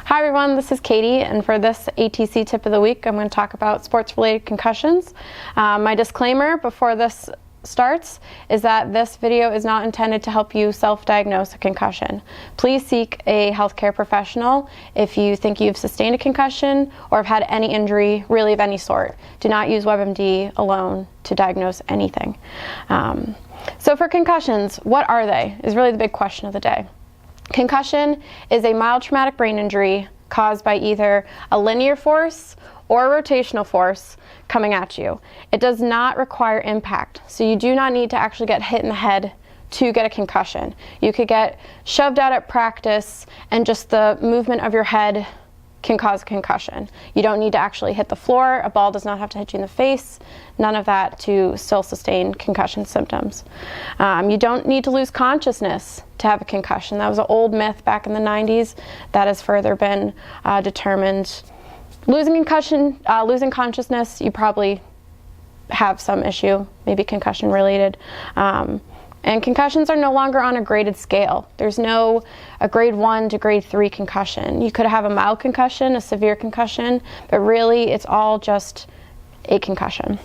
Hi everyone, this is Catie, and for this ATC tip of the week, I'm going to talk about sports-related concussions. My disclaimer before this starts is that this video is not intended to help you self-diagnose a concussion. Please seek a healthcare professional if you think you've sustained a concussion or have had any injury, really of any sort. Do not use WebMD alone to diagnose anything. So for concussions, what are they is really the big question of the day. Concussion is a mild traumatic brain injury caused by either a linear force or a rotational force coming at you. It does not require impact, so you do not need to actually get hit in the head to get a concussion. You could get shoved out at practice and just the movement of your head can cause a concussion. You don't need to actually hit the floor. A ball does not have to hit you in the face. None of that to still sustain concussion symptoms. You don't need to lose consciousness to have a concussion. That was an old myth back in the 90s that has further been determined. Losing consciousness, you probably have some issue, maybe concussion related. And concussions are no longer on a graded scale. There's no a grade 1 to grade 3 concussion. You could have a mild concussion, a severe concussion, but really it's all just a concussion.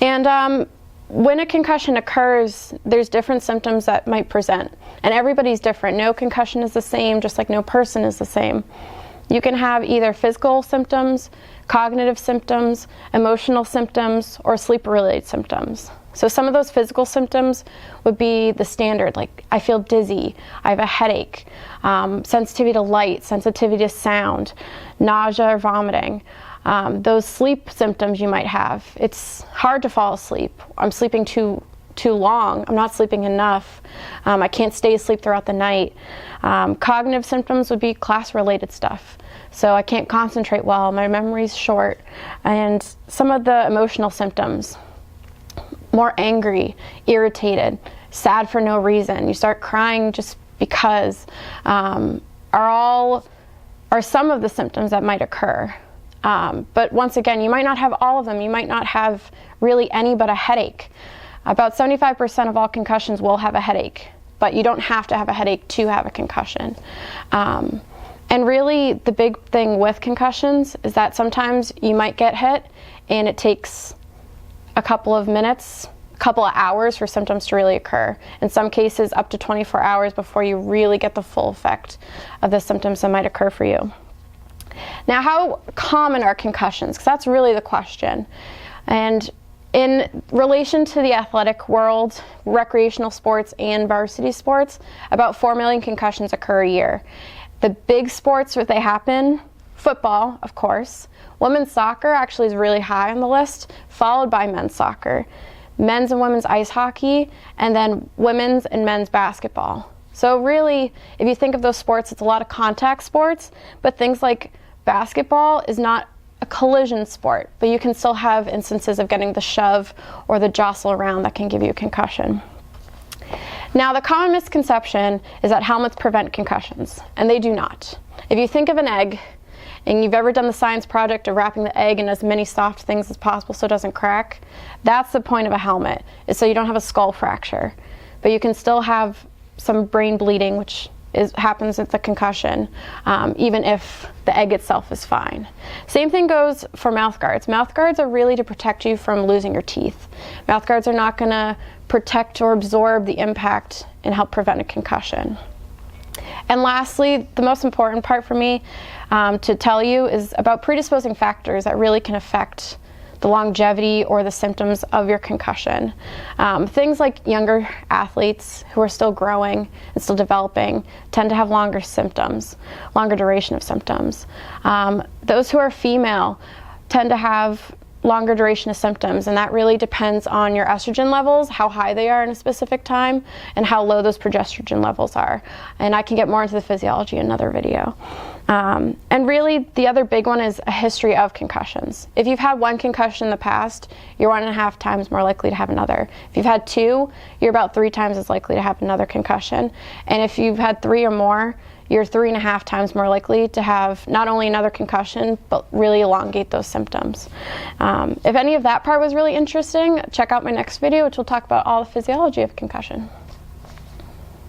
And when a concussion occurs, there's different symptoms that might present. And everybody's different. No concussion is the same, just like no person is the same. You can have either physical symptoms, cognitive symptoms, emotional symptoms, or sleep-related symptoms. So some of those physical symptoms would be the standard, like I feel dizzy, I have a headache, sensitivity to light, sensitivity to sound, nausea or vomiting. Those sleep symptoms you might have. It's hard to fall asleep. I'm sleeping too long. I'm not sleeping enough. I can't stay asleep throughout the night. Cognitive symptoms would be class-related stuff. So I can't concentrate well, my memory's short. And some of the emotional symptoms, more angry, irritated, sad for no reason, you start crying just because, are some of the symptoms that might occur. But once again, you might not have all of them. You might not have really any but a headache. About 75% of all concussions will have a headache, but you don't have to have a headache to have a concussion. And really, the big thing with concussions is that sometimes you might get hit and it takes a couple of minutes, a couple of hours for symptoms to really occur. In some cases, up to 24 hours before you really get the full effect of the symptoms that might occur for you. Now, how common are concussions? Because that's really the question. And in relation to the athletic world, recreational sports and varsity sports, about 4 million concussions occur a year. The big sports where they happen, football, of course. Women's soccer actually is really high on the list, followed by men's soccer, men's and women's ice hockey, and then women's and men's basketball. So really, if you think of those sports, it's a lot of contact sports, but things like basketball is not a collision sport, but you can still have instances of getting the shove or the jostle around that can give you a concussion. Now, the common misconception is that helmets prevent concussions, and they do not. If you think of an egg, and you've ever done the science project of wrapping the egg in as many soft things as possible so it doesn't crack, that's the point of a helmet, is so you don't have a skull fracture. But you can still have some brain bleeding, which happens at the concussion, even if the egg itself is fine. Same thing goes for mouth guards. Mouth guards are really to protect you from losing your teeth. Mouth guards are not going to protect or absorb the impact and help prevent a concussion. And lastly, the most important part for me to tell you is about predisposing factors that really can affect the longevity or the symptoms of your concussion. Things like younger athletes who are still growing and still developing tend to have longer symptoms, longer duration of symptoms. Those who are female tend to have longer duration of symptoms, and that really depends on your estrogen levels, how high they are in a specific time, and how low those progesterone levels are. And I can get more into the physiology in another video. And really, the other big one is a history of concussions. If you've had one concussion in the past, you're 1.5 times more likely to have another. If you've had 2, you're about 3 times as likely to have another concussion. And if you've had 3 or more, you're 3.5 times more likely to have not only another concussion, but really elongate those symptoms. If any of that part was really interesting, check out my next video, which will talk about all the physiology of concussion.